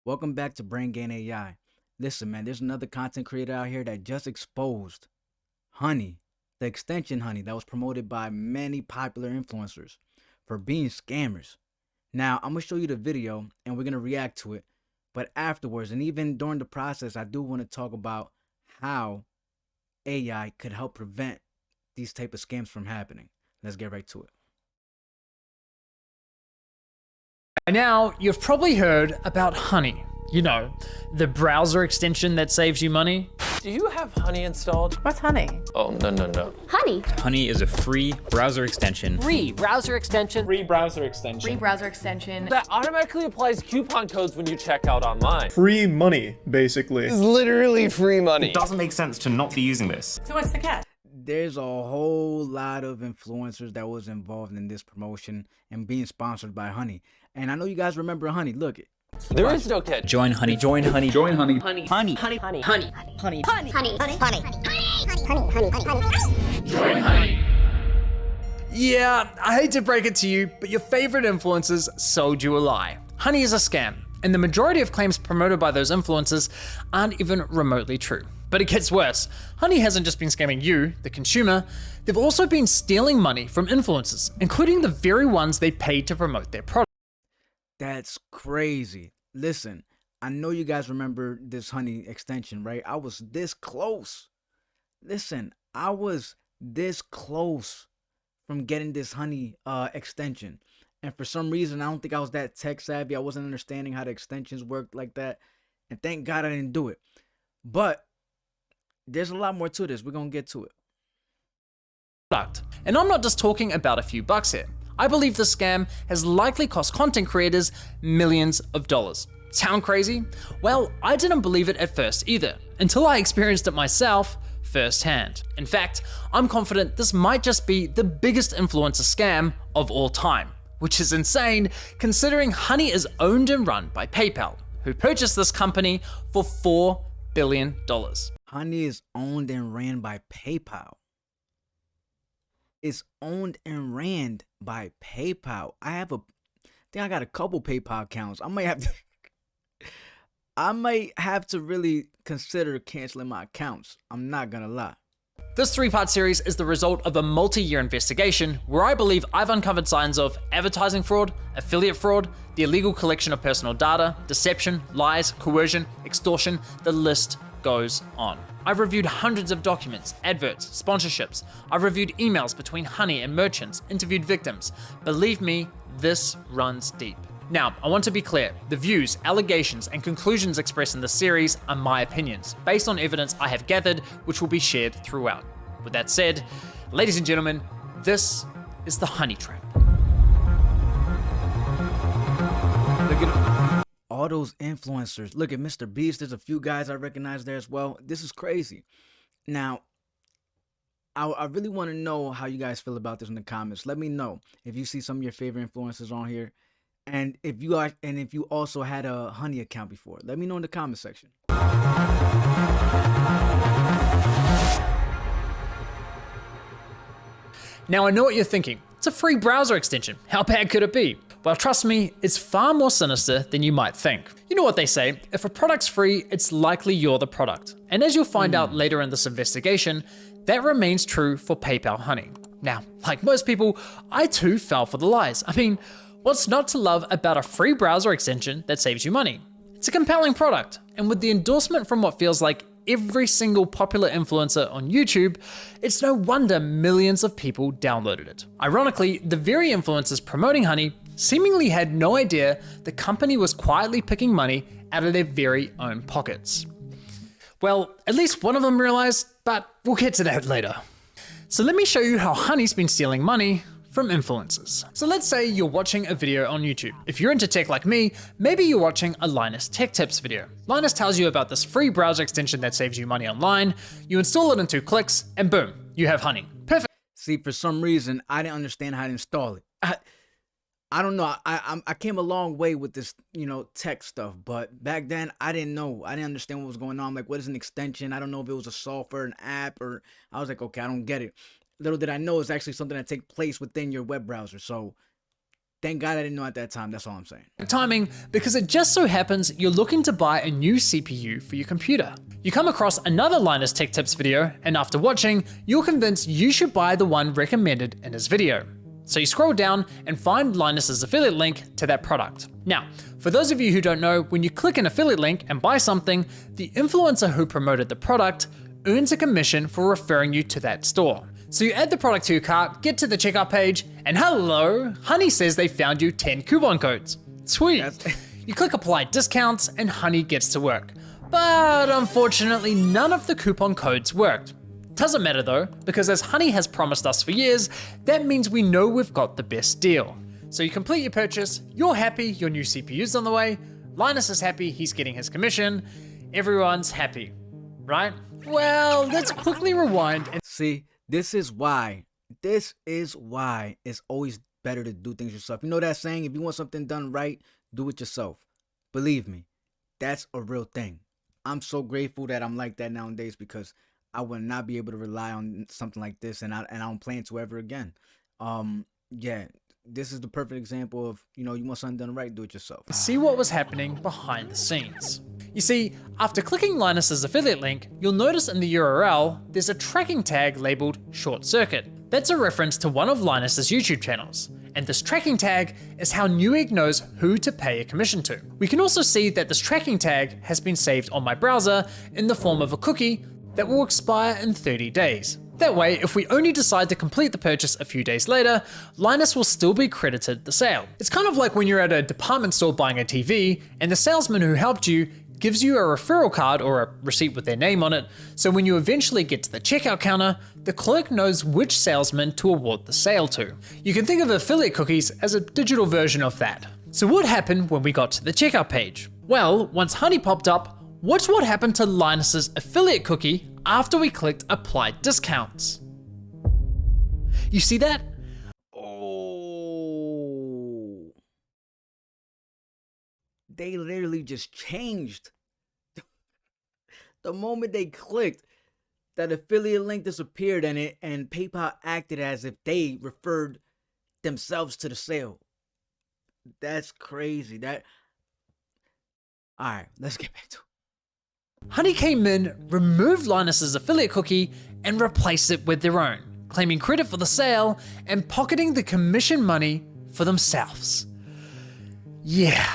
Welcome back to Brain Gain AI. Listen, man, there's another content creator out here that just exposed Honey, the extension Honey that was promoted by many popular influencers for being scammers. Now, I'm gonna show you the video and we're gonna react to it. But afterwards, and even during the process, I do want to talk about how AI could help prevent these type of scams from happening. Let's get right to it. By now, you've probably heard about Honey. You know, the browser extension that saves you money. Do you have Honey installed? What's Honey? Oh, no. Honey. Honey is a free browser extension. Free browser extension. Free browser extension. Free browser extension. That automatically applies coupon codes when you check out online. Free money, basically. It's literally free money. It doesn't make sense to not be using this. So what's the catch? There's a whole lot of influencers that was involved in this promotion and being sponsored by Honey. And I know you guys remember Honey. Look, There is no catch. Join Honey. Join Honey. Join Honey. Honey. Honey. Honey. Honey. Honey. Honey. Honey. Join Honey. Yeah, I hate to break it to you, but your favorite influencers sold you a lie. Honey is a scam, and the majority of claims promoted by those influencers aren't even remotely true. But it gets worse. Honey hasn't just been scamming you, the consumer, they've also been stealing money from influencers, including the very ones they paid to promote their product. that's crazy. Listen, I know you guys remember this Honey extension, right? I was this close. Listen, I was this close from getting this Honey extension. And for some reason, I don't think I was that tech savvy. I wasn't understanding how the extensions worked like that. And thank God I didn't do it. But there's a lot more to this. We're going to get to it. And I'm not just talking about a few bucks here. I believe the scam has likely cost content creators millions of dollars. Sound crazy? Well, I didn't believe it at first either, until I experienced it myself firsthand. In fact, I'm confident this might just be the biggest influencer scam of all time, which is insane considering Honey is owned and run by PayPal, who purchased this company for $4 billion. Honey is owned and ran by PayPal. It's owned and ran by PayPal. I think I got a couple PayPal accounts. I might have to really consider canceling my accounts. I'm not gonna lie. This three-part series is the result of a multi-year investigation where I believe I've uncovered signs of advertising fraud, affiliate fraud, the illegal collection of personal data, deception, lies, coercion, extortion, the list goes on. I've reviewed hundreds of documents, adverts, sponsorships. I've reviewed emails between Honey and merchants, interviewed victims. Believe me, this runs deep. Now, I want to be clear, the views, allegations, and conclusions expressed in this series are my opinions, based on evidence I have gathered, which will be shared throughout. With that said, ladies and gentlemen, this is the Honey Trap. Look at all those influencers. Look at Mr. Beast. There's a few guys I recognize there as well. This is crazy. Now, I really want to know how you guys feel about this in the comments. Let me know if you see some of your favorite influencers on here. And if you also had a Honey account before, let me know in the comment section. Now I know what you're thinking. It's a free browser extension. How bad could it be? Well, trust me, it's far more sinister than you might think. You know what they say, if a product's free, it's likely you're the product. And as you'll find out later in this investigation, that remains true for PayPal Honey. Now, like most people, I too fell for the lies. I mean, what's not to love about a free browser extension that saves you money? It's a compelling product, and with the endorsement from what feels like every single popular influencer on YouTube, it's no wonder millions of people downloaded it. Ironically, the very influencers promoting Honey seemingly had no idea the company was quietly picking money out of their very own pockets. Well, at least one of them realized, but we'll get to that later. So let me show you how Honey's been stealing money from influencers. So let's say you're watching a video on YouTube. If you're into tech like me, maybe you're watching a Linus Tech Tips video. Linus tells you about this free browser extension that saves you money online. You install it in 2 clicks and boom, you have Honey. Perfect. See, for some reason, I didn't understand how to install it. I don't know. I came a long way with this, tech stuff, but back then I didn't know. I didn't understand what was going on. Like, what is an extension? I don't know if it was a software, an app, or I was like, okay, I don't get it. Little did I know it's actually something that takes place within your web browser. So Thank God I didn't know at that time. That's all I'm saying. timing because it just so happens you're looking to buy a new CPU for your computer. You come across another Linus Tech Tips video, and after watching, you're convinced you should buy the one recommended in his video. So you scroll down and find Linus's affiliate link to that product. Now, for those of you who don't know, when you click an affiliate link and buy something, the influencer who promoted the product earns a commission for referring you to that store. So you add the product to your cart, get to the checkout page, and hello, Honey says they found you 10 coupon codes. Sweet. You click apply discounts and Honey gets to work. But unfortunately, none of the coupon codes worked. Doesn't matter though, because as Honey has promised us for years, that means we know we've got the best deal. So you complete your purchase, you're happy, your new CPU's on the way, Linus is happy, he's getting his commission, everyone's happy, right? Well, let's quickly rewind and See, this is why it's always better to do things yourself. You know that saying, if you want something done right, do it yourself. Believe me, that's a real thing. I'm so grateful that I'm like that nowadays, because I would not be able to rely on something like this, and I don't plan to ever again. Yeah, this is the perfect example of, you want something done right, do it yourself. see what was happening behind the scenes. You see, after clicking Linus's affiliate link, you'll notice in the URL, there's a tracking tag labeled short circuit. That's a reference to one of Linus's YouTube channels. And this tracking tag is how Newegg knows who to pay a commission to. We can also see that this tracking tag has been saved on my browser in the form of a cookie that will expire in 30 days. That way, if we only decide to complete the purchase a few days later, Linus will still be credited the sale. It's kind of like when you're at a department store buying a TV and the salesman who helped you gives you a referral card or a receipt with their name on it, so when you eventually get to the checkout counter, the clerk knows which salesman to award the sale to. You can think of affiliate cookies as a digital version of that. So what happened when we got to the checkout page? Well, once Honey popped up, watch what happened to Linus's affiliate cookie after we clicked apply discounts. You see that? Oh, they literally just changed. The moment they clicked, that affiliate link disappeared, and PayPal acted as if they referred themselves to the sale. That's crazy. All right, let's get back to it. Honey came in, removed Linus's affiliate cookie, and replaced it with their own, claiming credit for the sale and pocketing the commission money for themselves. Yeah.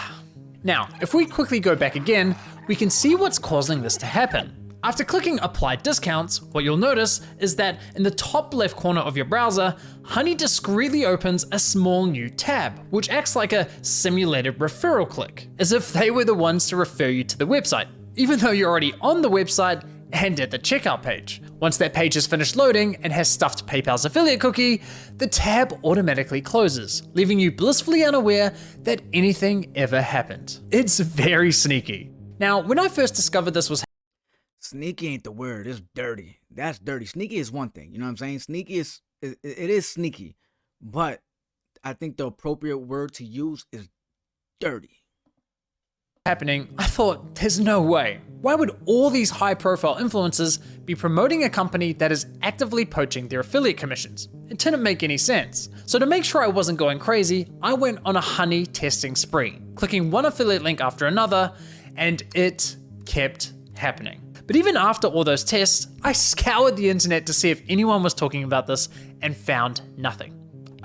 Now, if we quickly go back again, we can see what's causing this to happen. After clicking apply discounts, what you'll notice is that in the top left corner of your browser, Honey discreetly opens a small new tab, which acts like a simulated referral click, as if they were the ones to refer you to the website, even though you're already on the website and at the checkout page. Once that page is finished loading and has stuffed PayPal's affiliate cookie, the tab automatically closes, leaving you blissfully unaware that anything ever happened. It's very sneaky. Now, when I first discovered this was Sneaky ain't the word. It's dirty. That's dirty. Sneaky is one thing. You know what I'm saying? Sneaky is, it is sneaky. But I think the appropriate word to use is dirty. happening, I thought, there's no way. Why would all these high-profile influencers be promoting a company that is actively poaching their affiliate commissions? It didn't make any sense. So to make sure I wasn't going crazy, I went on a Honey testing spree, clicking one affiliate link after another, and it kept happening. But even after all those tests, I scoured the internet to see if anyone was talking about this and found nothing.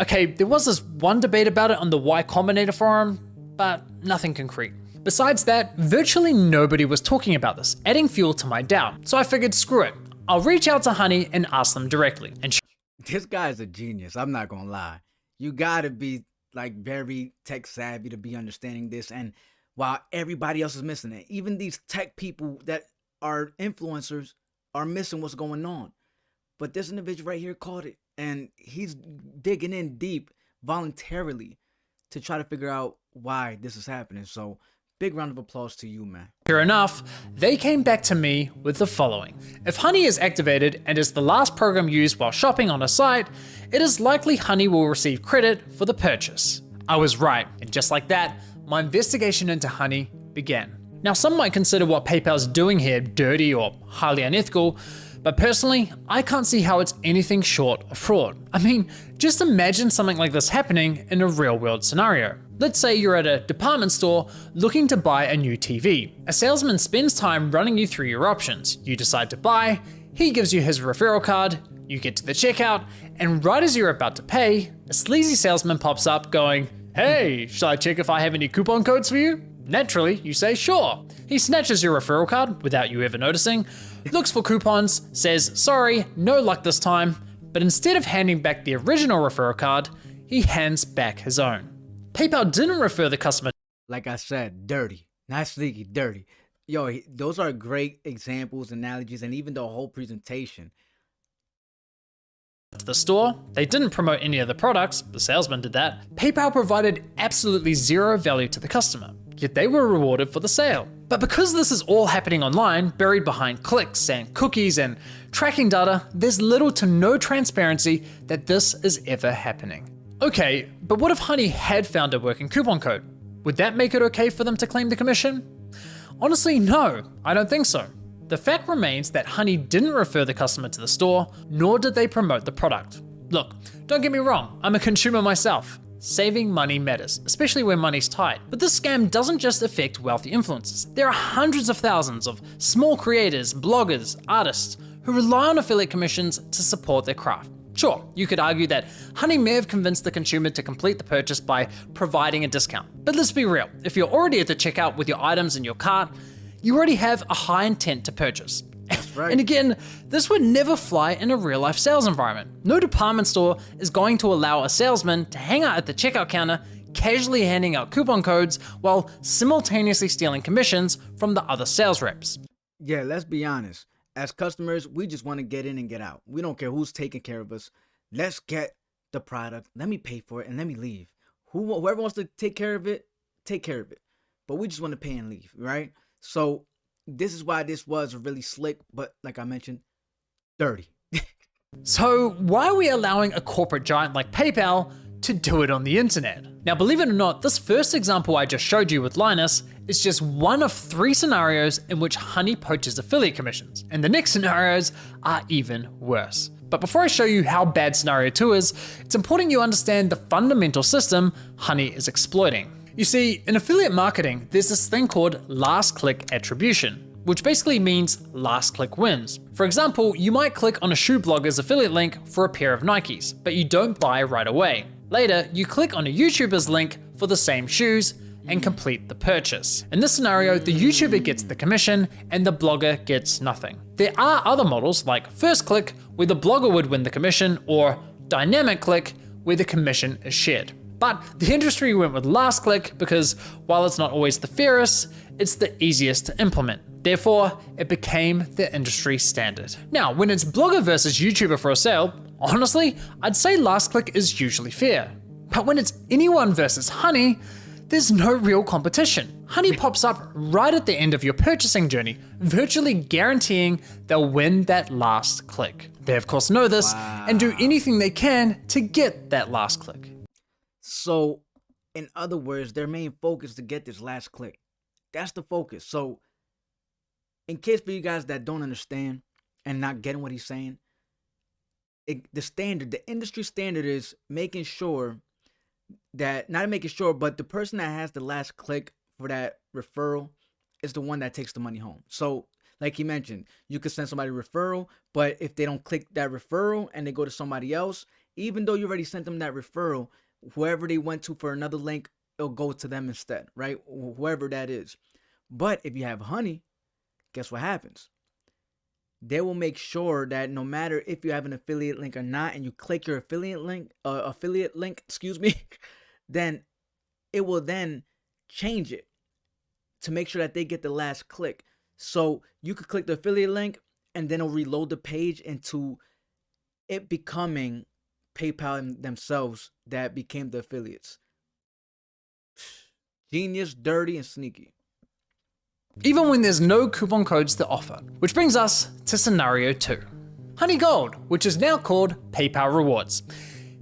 Okay, there was this one debate about it on the Y Combinator forum, but nothing concrete. Besides that, virtually nobody was talking about this, adding fuel to my doubt. So I figured, screw it. I'll reach out to Honey and ask them directly. And This guy's a genius. I'm not gonna lie. You gotta be like very tech savvy to be understanding this. And while everybody else is missing it, even these tech people that are influencers are missing what's going on. But this individual right here caught it, and he's digging in deep voluntarily to try to figure out why this is happening. So big round of applause to you, man. sure enough, they came back to me with the following. If Honey is activated and is the last program used while shopping on a site, it is likely Honey will receive credit for the purchase. I was right, and just like that, my investigation into Honey began. Now, some might consider what PayPal's doing here dirty or highly unethical, But personally, I can't see how it's anything short of fraud. I mean, just imagine something like this happening in a real world scenario. Let's say you're at a department store looking to buy a new TV. A salesman spends time running you through your options. You decide to buy, he gives you his referral card, you get to the checkout, and right as you're about to pay, a sleazy salesman pops up going, "Hey, shall I check if I have any coupon codes for you?" Naturally, you say sure. He snatches your referral card without you ever noticing, looks for coupons, says sorry, no luck this time, but instead of handing back the original referral card, he hands back his own. PayPal didn't refer the customer Like I said, dirty, not sneaky, dirty. Yo, those are great examples, analogies, and even the whole presentation. to the store. They didn't promote any of the products, the salesman did that. PayPal provided absolutely zero value to the customer, yet they were rewarded for the sale. But because this is all happening online, buried behind clicks and cookies and tracking data, there's little to no transparency that this is ever happening. Okay, but what if Honey had found a working coupon code? Would that make it okay for them to claim the commission? Honestly, no, I don't think so. The fact remains that Honey didn't refer the customer to the store, nor did they promote the product. Look, don't get me wrong, I'm a consumer myself. Saving money matters, especially when money's tight. But this scam doesn't just affect wealthy influencers. There are hundreds of thousands of small creators, bloggers, artists who rely on affiliate commissions to support their craft. Sure, you could argue that Honey may have convinced the consumer to complete the purchase by providing a discount. But let's be real, if you're already at the checkout with your items in your cart, you already have a high intent to purchase. That's right. And again, this would never fly in a real life sales environment. No department store is going to allow a salesman to hang out at the checkout counter, casually handing out coupon codes while simultaneously stealing commissions from the other sales reps. Yeah, let's be honest. As customers, we just want to get in and get out. We don't care who's taking care of us. Let's get the product. Let me pay for it and let me leave. Whoever wants to take care of it, take care of it. But we just want to pay and leave, right? So this is why this was really slick, but like I mentioned, dirty. So why are we allowing a corporate giant like PayPal to do it on the internet? Now, believe it or not, this first example I just showed you with Linus is just one of 3 scenarios in which Honey poaches affiliate commissions, and the next scenarios are even worse. But before I show you how bad scenario 2 is, it's important you understand the fundamental system Honey is exploiting. You see, in affiliate marketing, there's this thing called last click attribution, which basically means last click wins. For example, you might click on a shoe blogger's affiliate link for a pair of Nikes, but you don't buy right away. Later, you click on a YouTuber's link for the same shoes and complete the purchase. In this scenario, the YouTuber gets the commission and the blogger gets nothing. There are other models like first click, where the blogger would win the commission, or dynamic click, where the commission is shared. But the industry went with last click because while it's not always the fairest, it's the easiest to implement. Therefore, it became the industry standard. Now, when it's blogger versus YouTuber for a sale, honestly, I'd say last click is usually fair. But when it's anyone versus Honey, there's no real competition. Honey pops up right at the end of your purchasing journey, virtually guaranteeing they'll win that last click. They of course know this and do anything they can to get that last click. So, in other words, their main focus is to get this last click. That's the focus. So, in case for you guys that don't understand and not getting what he's saying, the industry standard is making sure that, not making sure, but the person that has the last click for that referral is the one that takes the money home. So, like he mentioned, you could send somebody a referral, but if they don't click that referral and they go to somebody else, even though you already sent them that referral, whoever they went to for another link, it'll go to them instead, right? Whoever that is. But if you have Honey, guess what happens? They will make sure that no matter if you have an affiliate link or not, and you click your affiliate link, then it will then change it to make sure that they get the last click. So you could click the affiliate link and then it'll reload the page into it becoming PayPal themselves that became the affiliates. Genius, dirty, and sneaky. Even when there's no coupon codes to offer. Which brings us to scenario 2. Honey Gold, which is now called PayPal Rewards.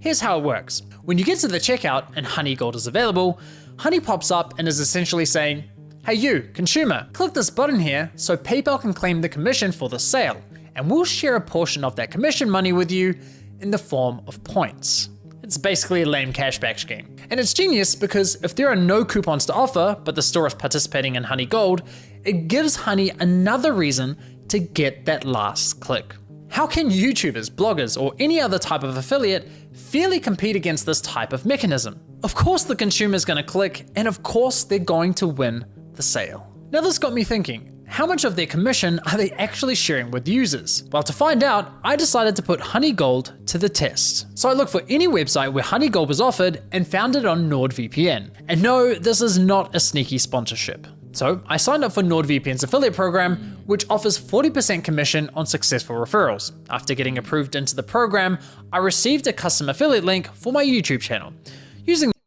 Here's how it works. When you get to the checkout and Honey Gold is available, Honey pops up and is essentially saying, "Hey you, consumer, click this button here so PayPal can claim the commission for the sale." and we'll share a portion of that commission money with you in the form of points. It's basically a lame cashback scheme. And it's genius because if there are no coupons to offer, but the store is participating in Honey Gold, it gives Honey another reason to get that last click. How can YouTubers, bloggers, or any other type of affiliate fairly compete against this type of mechanism? Of course the consumer's gonna click, and of course they're going to win the sale. Now this got me thinking, how much of their commission are they actually sharing with users? Well, to find out, I decided to put Honey Gold to the test. So I looked for any website where Honey Gold was offered and found it on NordVPN. And no, this is not a sneaky sponsorship. So I signed up for NordVPN's affiliate program, which offers 40% commission on successful referrals. After getting approved into the program, I received a custom affiliate link for my YouTube channel.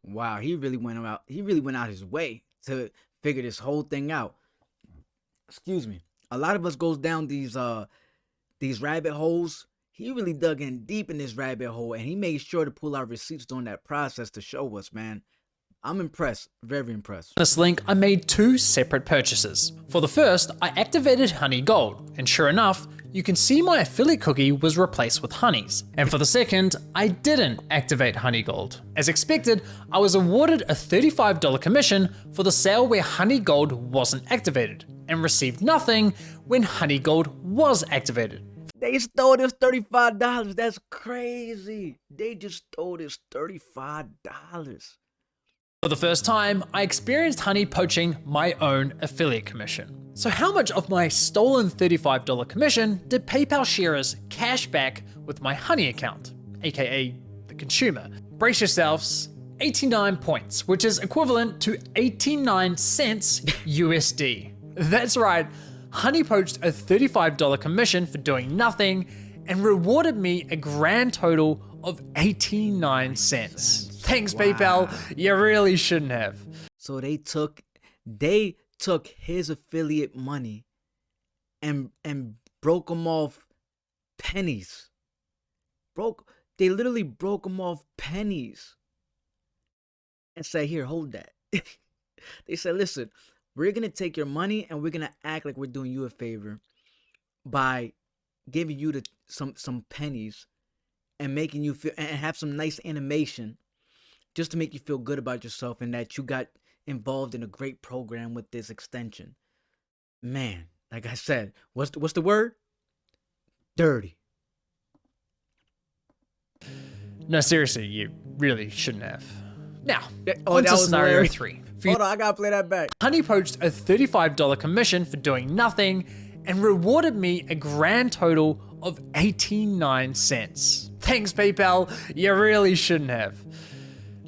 Wow, he really went out his way to figure this whole thing out. Excuse me. A lot of us goes down these rabbit holes. He really dug in deep in this rabbit hole, and he made sure to pull out receipts during that process to show us, man. I'm impressed, very impressed. This link, I made 2 separate purchases. For the first, I activated Honey Gold, and sure enough, you can see my affiliate cookie was replaced with Honey's. And for the second, I didn't activate Honey Gold. As expected, I was awarded a $35 commission for the sale where Honey Gold wasn't activated, and received nothing when Honey Gold was activated. They stole this $35. That's crazy. They just stole this $35. For the first time, I experienced Honey poaching my own affiliate commission. So how much of my stolen $35 commission did PayPal share as cash back with my Honey account, aka the consumer? Brace yourselves, 89 points, which is equivalent to 89 cents USD. That's right, Honey poached a $35 commission for doing nothing and rewarded me a grand total of 89 cents. Thanks, wow. PayPal, you really shouldn't have. So they took his affiliate money and broke him off pennies. They literally broke him off pennies and said, here, hold that. They said, listen, we're gonna take your money and we're gonna act like we're doing you a favor by giving you some pennies and making you feel and have some nice animation just to make you feel good about yourself and that you got involved in a great program with this extension. Man, like I said, what's the word? Dirty. No, seriously, you really shouldn't have. Now, on to scenario hilarious. 3. Hold on, I gotta play that back. Honey poached a $35 commission for doing nothing and rewarded me a grand total of 89 cents. Thanks, PayPal, you really shouldn't have.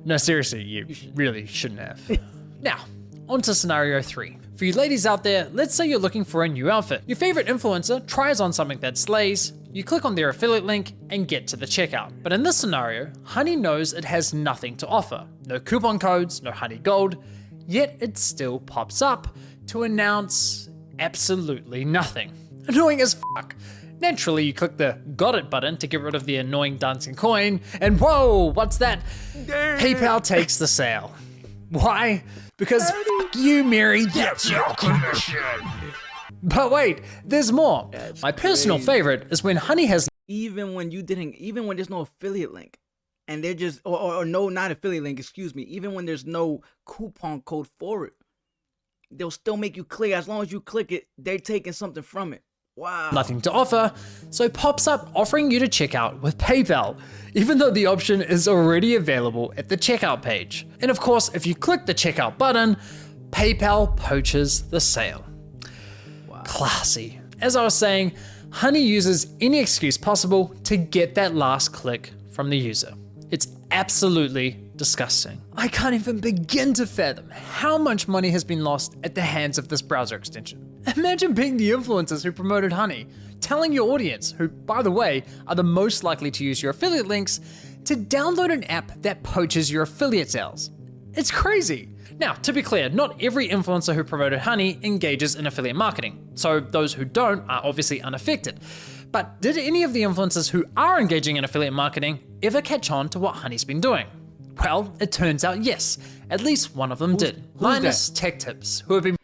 No, seriously, you really shouldn't have. Now, on to scenario 3. For you ladies out there, let's say you're looking for a new outfit. Your favorite influencer tries on something that slays, you click on their affiliate link and get to the checkout. But in this scenario, Honey knows it has nothing to offer. No coupon codes, no Honey Gold, yet it still pops up to announce absolutely nothing. Annoying as fuck. Naturally, you click the got it button to get rid of the annoying dancing coin, and whoa, what's that? PayPal takes the sale. Why? Because fuck you, Mary, that's your commission. But wait, there's more. My personal favorite is when Honey has even when there's no affiliate link, and they're just or no, not affiliate link, excuse me, even when there's no coupon code for it, they'll still make you click. As long as you click it, they're taking something from it. Wow. Nothing to offer, so it pops up offering you to check out with PayPal, even though the option is already available at the checkout page. And of course, if you click the checkout button, PayPal poaches the sale. Wow. Classy. As I was saying, Honey uses any excuse possible to get that last click from the user. It's absolutely disgusting. I can't even begin to fathom how much money has been lost at the hands of this browser extension. Imagine being the influencers who promoted Honey, telling your audience, who by the way are the most likely to use your affiliate links, to download an app that poaches your affiliate sales. It's crazy. Now, to be clear, not every influencer who promoted Honey engages in affiliate marketing, so those who don't are obviously unaffected. But did any of the influencers who are engaging in affiliate marketing ever catch on to what Honey's been doing? Well, it turns out yes, at least one of them did. Who's Linus Tech Tips, who have been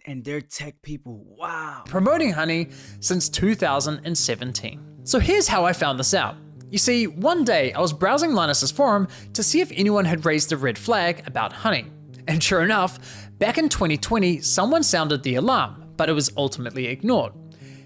And they're tech people. Wow. promoting honey since 2017. So here's how I found this out. You see, one day I was browsing Linus's forum to see if anyone had raised a red flag about honey. And sure enough, back in 2020, someone sounded the alarm, but it was ultimately ignored.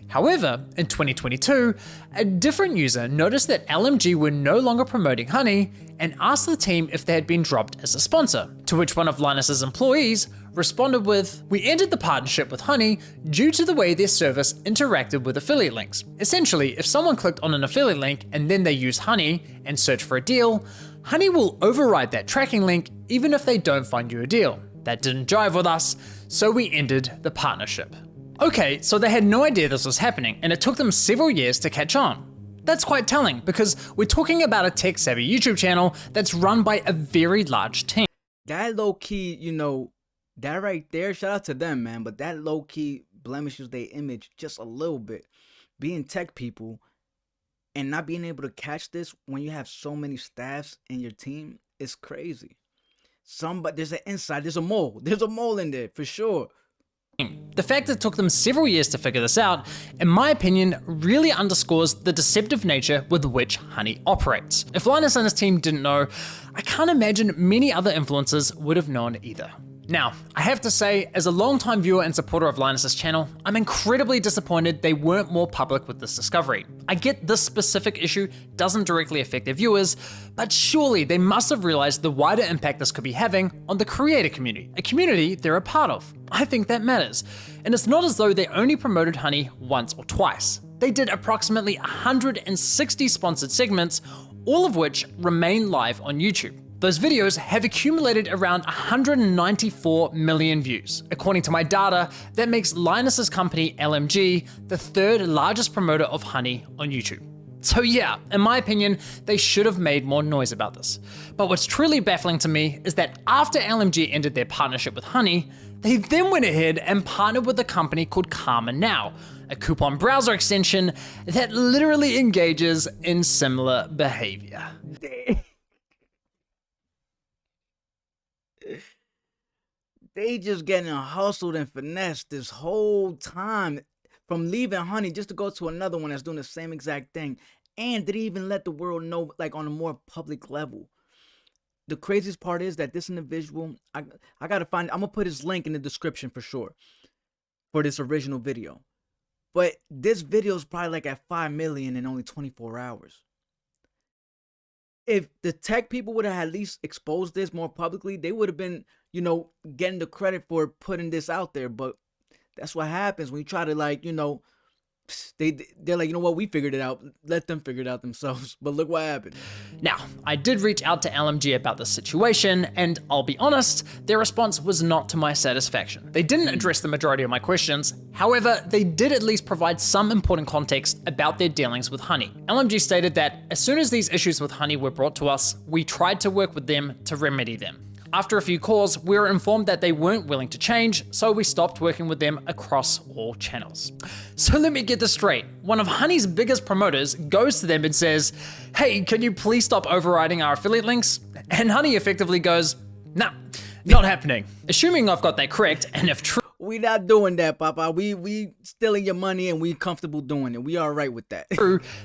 However, in 2022, a different user noticed that LMG were no longer promoting honey and asked the team if they had been dropped as a sponsor, to which one of Linus's employees responded with, "We ended the partnership with Honey due to the way their service interacted with affiliate links. Essentially, if someone clicked on an affiliate link and then they use Honey and search for a deal, Honey will override that tracking link even if they don't find you a deal. That didn't jive with us, so we ended the partnership." Okay, so they had no idea this was happening, and it took them several years to catch on. That's quite telling, because we're talking about a tech-savvy YouTube channel that's run by a very large team. That low-key, you know, that right there, shout out to them, man. But that low-key blemishes their image just a little bit. Being tech people and not being able to catch this when you have so many staffs in your team is crazy. But there's an inside, there's a mole. There's a mole in there, for sure. The fact that it took them several years to figure this out, in my opinion, really underscores the deceptive nature with which Honey operates. If Linus and his team didn't know, I can't imagine many other influencers would have known either. Now, I have to say, as a longtime viewer and supporter of Linus's channel, I'm incredibly disappointed they weren't more public with this discovery. I get this specific issue doesn't directly affect their viewers, but surely they must have realized the wider impact this could be having on the creator community, a community they're a part of. I think that matters. And it's not as though they only promoted Honey once or twice. They did approximately 160 sponsored segments, all of which remain live on YouTube. Those videos have accumulated around 194 million views. According to my data, that makes Linus's company LMG the third largest promoter of Honey on YouTube. So yeah, in my opinion, they should have made more noise about this. But what's truly baffling to me is that after LMG ended their partnership with Honey, they then went ahead and partnered with a company called Karma Now, a coupon browser extension that literally engages in similar behavior. They just getting hustled and finessed this whole time, from leaving Honey just to go to another one that's doing the same exact thing, and didn't even let the world know, like, on a more public level. The craziest part is that this individual, I gotta find, I'm gonna put his link in the description for sure for this original video, but this video is probably like at 5 million in only 24 hours. If the tech people would have at least exposed this more publicly, they would have been, you know, getting the credit for putting this out there. But that's what happens when you try to, like, you know, they're like, you know what, we figured it out. Let them figure it out themselves. But look what happened. Now, I did reach out to LMG about this situation, and I'll be honest, their response was not to my satisfaction. They didn't address the majority of my questions. However, they did at least provide some important context about their dealings with Honey. LMG stated that as soon as these issues with Honey were brought to us, we tried to work with them to remedy them. After a few calls, we were informed that they weren't willing to change, so we stopped working with them across all channels. So let me get this straight. One of Honey's biggest promoters goes to them and says, "Hey, can you please stop overriding our affiliate links?" And Honey effectively goes, "Nah, not happening." Assuming I've got that correct, and if true, We not doing that, Papa. We stealing your money and we comfortable doing it. We all right with that.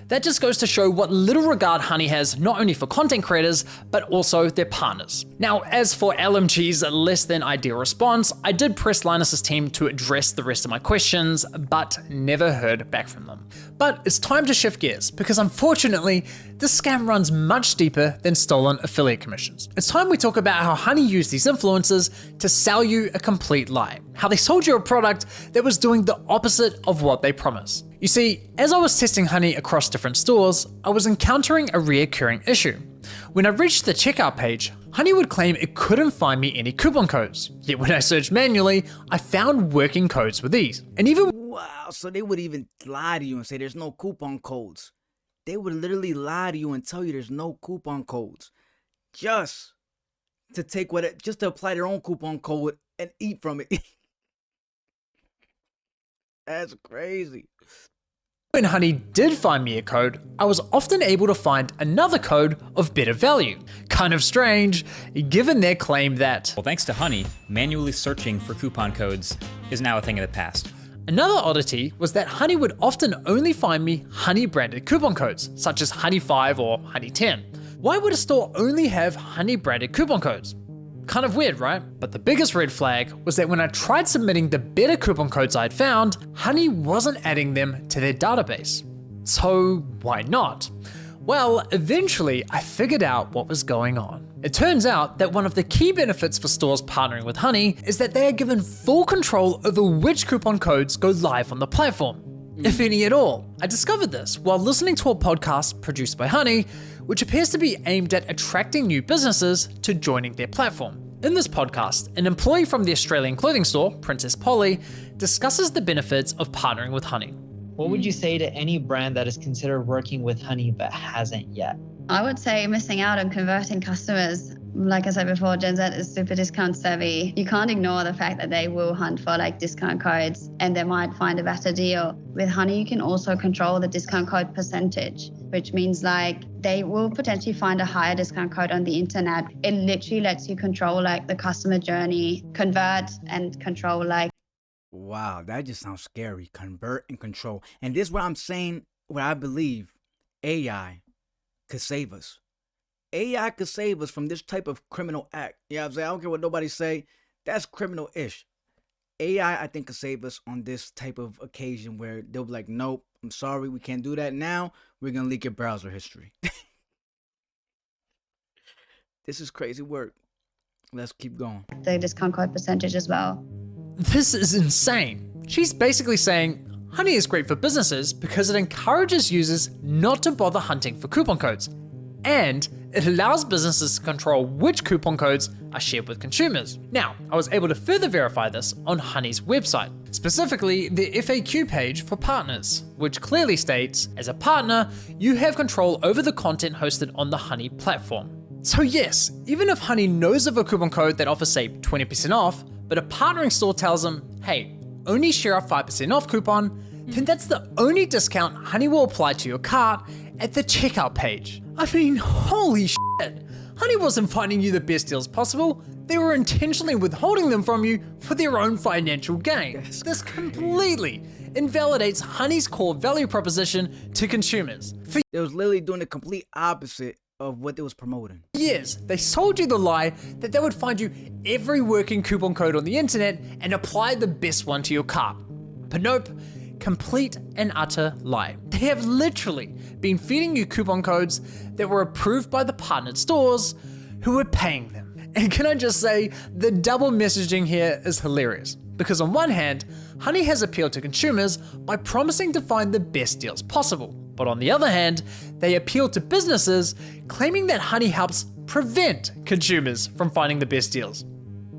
that just goes to show what little regard Honey has not only for content creators, but also their partners. Now, as for LMG's less than ideal response, I did press Linus's team to address the rest of my questions, but never heard back from them. But it's time to shift gears, because unfortunately, this scam runs much deeper than stolen affiliate commissions. It's time we talk about how Honey used these influencers to sell you a complete lie. How they sold you a product that was doing the opposite of what they promised. You see, as I was testing Honey across different stores, I was encountering a reoccurring issue. When I reached the checkout page, Honey would claim it couldn't find me any coupon codes. Yet when I searched manually, I found working codes with these. And even Wow, so they would even lie to you and say there's no coupon codes. They would literally lie to you and tell you there's no coupon codes. Just to apply their own coupon code and eat from it. That's crazy. when Honey did find me a code, I was often able to find another code of better value. Kind of strange, given their claim that, Well, thanks to Honey, manually searching for coupon codes is now a thing of the past. Another oddity was that Honey would often only find me Honey branded coupon codes, such as Honey5 or Honey10. Why would a store only have Honey branded coupon codes? Kind of weird, right? But the biggest red flag was that when I tried submitting the better coupon codes I'd found, Honey wasn't adding them to their database. So why not? Well, eventually I figured out what was going on. It turns out that one of the key benefits for stores partnering with Honey is that they are given full control over which coupon codes go live on the platform, if any at all. I discovered this while listening to a podcast produced by Honey, which appears to be aimed at attracting new businesses to joining their platform. In this podcast, an employee from the Australian clothing store, Princess Polly, discusses the benefits of partnering with Honey. What would you say to any brand that is considered working with Honey but hasn't yet? I would say missing out on converting customers. Like I said before, Gen Z is super discount savvy. You can't ignore the fact that they will hunt for like discount codes and they might find a better deal. With Honey, you can also control the discount code percentage, which means like they will potentially find a higher discount code on the internet. It literally lets you control like the customer journey, convert and control like. Wow, that just sounds scary. Convert and control. And this is what I'm saying, what I believe AI could save us. AI could save us from this type of criminal act. You know what I'm saying? I don't care what nobody say. That's criminal-ish. AI, I think, could save us on this type of occasion where they'll be like, nope, I'm sorry, we can't do that now. We're going to leak your browser history. This is crazy work. Let's keep going. The discount code percentage as well. This is insane. She's basically saying, Honey is great for businesses because it encourages users not to bother hunting for coupon codes. And it allows businesses to control which coupon codes are shared with consumers. Now, I was able to further verify this on Honey's website, specifically the FAQ page for partners, which clearly states, as a partner, you have control over the content hosted on the Honey platform. So yes, even if Honey knows of a coupon code that offers, say, 20% off, but a partnering store tells them, hey, only share a 5% off coupon, then that's the only discount Honey will apply to your cart at the checkout page. I mean, holy shit. Honey wasn't finding you the best deals possible. They were intentionally withholding them from you for their own financial gain. This completely invalidates Honey's core value proposition to consumers. For It was literally doing the complete opposite of what they was promoting. years, they sold you the lie that they would find you every working coupon code on the internet and apply the best one to your cart. But nope, complete and utter lie. They have literally been feeding you coupon codes that were approved by the partnered stores who were paying them. And can I just say, the double messaging here is hilarious. Because on one hand, Honey has appealed to consumers by promising to find the best deals possible. But on the other hand, they appeal to businesses claiming that Honey helps prevent consumers from finding the best deals.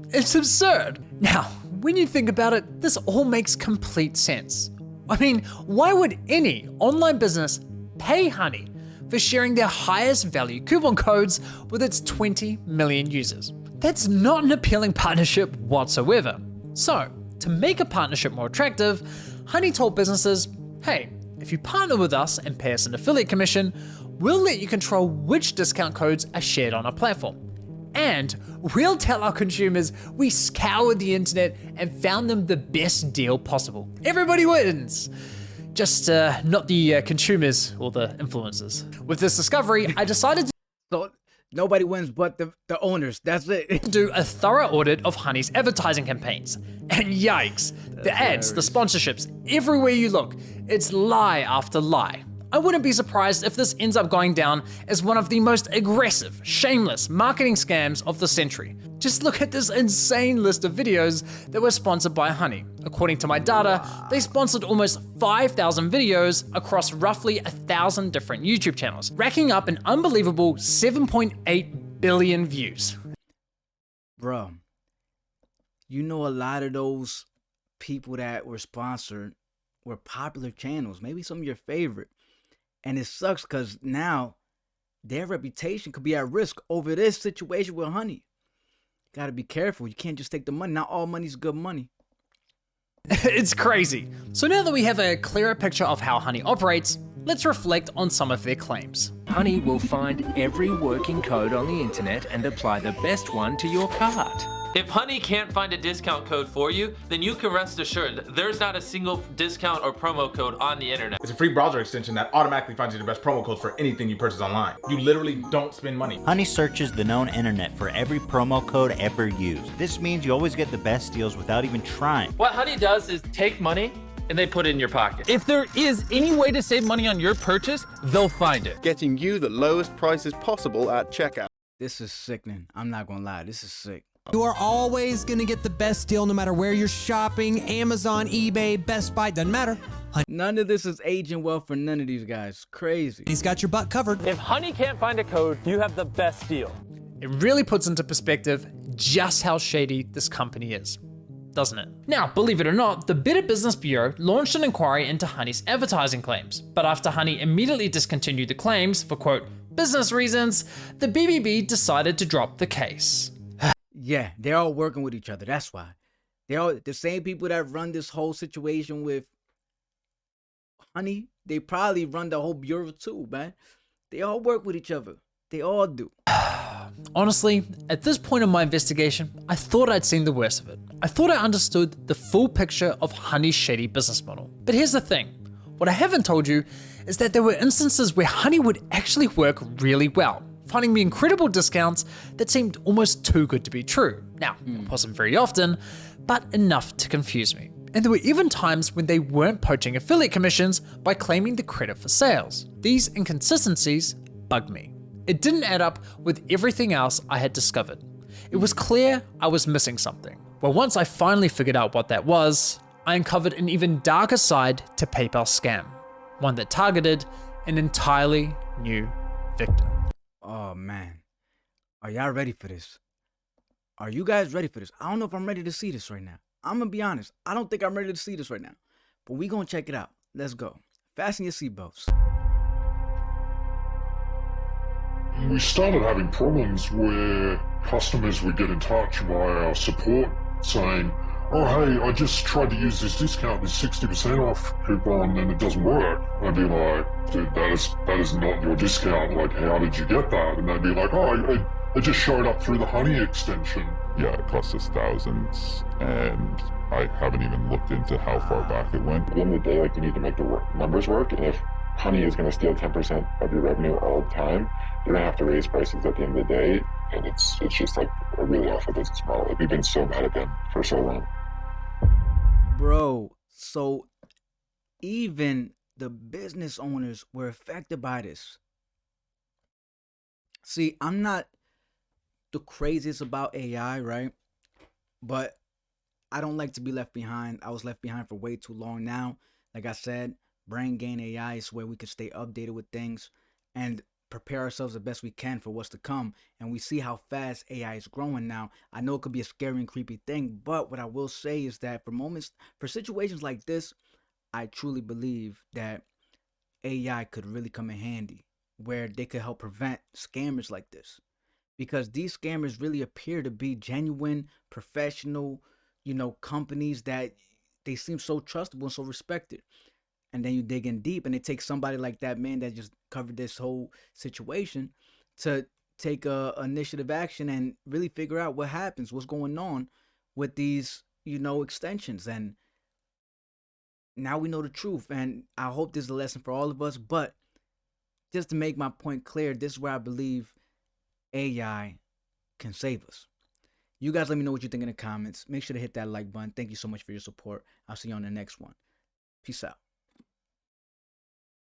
It's absurd. Now, when you think about it, this all makes complete sense. I mean, why would any online business pay Honey for sharing their highest value coupon codes with its 20 million users? That's not an appealing partnership whatsoever. So, to make a partnership more attractive, Honey told businesses, hey, if you partner with us and pay us an affiliate commission, we'll let you control which discount codes are shared on our platform. And we'll tell our consumers we scoured the internet and found them the best deal possible. Everybody wins. Just not the consumers or the influencers. With this discovery, I decided to So nobody wins but the owners. That's it. do a thorough audit of Honey's advertising campaigns. And yikes, the ads, the sponsorships, everywhere you look, it's lie after lie. I wouldn't be surprised if this ends up going down as one of the most aggressive, shameless marketing scams of the century. Just look at this insane list of videos that were sponsored by Honey. According to my data, they sponsored almost 5,000 videos across roughly 1,000 different YouTube channels, racking up an unbelievable 7.8 billion views. Bro, you know a lot of those people that were sponsored were popular channels, maybe some of your favorite. And it sucks because now their reputation could be at risk over this situation with Honey. Gotta be careful. You can't just take the money. Not all money's good money. It's crazy. So now that we have a clearer picture of how Honey operates, let's reflect on some of their claims. Honey will find every working code on the internet and apply the best one to your cart. If Honey can't find a discount code for you, then you can rest assured there's not a single discount or promo code on the internet. It's a free browser extension that automatically finds you the best promo codes for anything you purchase online. You literally don't spend money. Honey searches the known internet for every promo code ever used. This means you always get the best deals without even trying. What Honey does is take money and they put it in your pocket. If there is any way to save money on your purchase, they'll find it. Getting you the lowest prices possible at checkout. This is sickening. I'm not gonna lie, this is sick. You are always going to get the best deal no matter where you're shopping. Amazon, eBay, Best Buy, doesn't matter. None of this is aging well for none of these guys. Crazy. He's got your butt covered. If Honey can't find a code, you have the best deal. It really puts into perspective just how shady this company is, doesn't it? Now, believe it or not, the Better Business Bureau launched an inquiry into Honey's advertising claims. But after Honey immediately discontinued the claims for, quote, business reasons, the BBB decided to drop the case. Yeah, they're all working with each other. That's why. They're all the same people that run this whole situation with Honey. They probably run the whole bureau too, man. They all work with each other. They all do. Honestly, at this point in my investigation, I thought I'd seen the worst of it. I thought I understood the full picture of Honey's shady business model. But here's the thing. What I haven't told you is that there were instances where Honey would actually work really well, finding me incredible discounts that seemed almost too good to be true. Now, it wasn't very often, but enough to confuse me. And there were even times when they weren't poaching affiliate commissions by claiming the credit for sales. These inconsistencies bugged me. It didn't add up with everything else I had discovered. It was clear I was missing something. Well, once I finally figured out what that was, I uncovered an even darker side to PayPal scam, one that targeted an entirely new victim. Oh man, are y'all ready for this? Are you guys ready for this? I don't know if I'm ready to see this right now. I'm gonna be honest. I don't think I'm ready to see this right now, but we gonna check it out. Let's go. Fasten your seatbelts. We started having problems where customers would get in touch via our support saying, oh hey, I just tried to use this discount, this 60% off coupon, and it doesn't work. I'd be like, dude, that is not your discount. Like, how did you get that? And they'd be like, oh, it just showed up through the Honey extension. Yeah, it cost us thousands, and I haven't even looked into how far back it went. At the end of the day, like, you need to make the numbers work, and if Honey is going to steal 10% of your revenue all the time, you're going to have to raise prices at the end of the day, and it's just like a really awful business model. Like, we've been so mad at them for so long. Bro, so even the business owners were affected by this. See, I'm not the craziest about AI, right? But I don't like to be left behind. I was left behind for way too long now. Like I said, Brain Gain AI is where we can stay updated with things and prepare ourselves the best we can for what's to come. And we see how fast AI is growing now. I know it could be a scary and creepy thing, but what I will say is that for situations like this, I truly believe that AI could really come in handy, where they could help prevent scammers like this. Because these scammers really appear to be genuine, professional, companies that they seem so trustable and so respected. And then you dig in deep and it takes somebody like that man that just covered this whole situation to take initiative action and really figure out what happens, what's going on with these, extensions. And now we know the truth. And I hope this is a lesson for all of us. But just to make my point clear, this is where I believe AI can save us. You guys let me know what you think in the comments. Make sure to hit that like button. Thank you so much for your support. I'll see you on the next one. Peace out.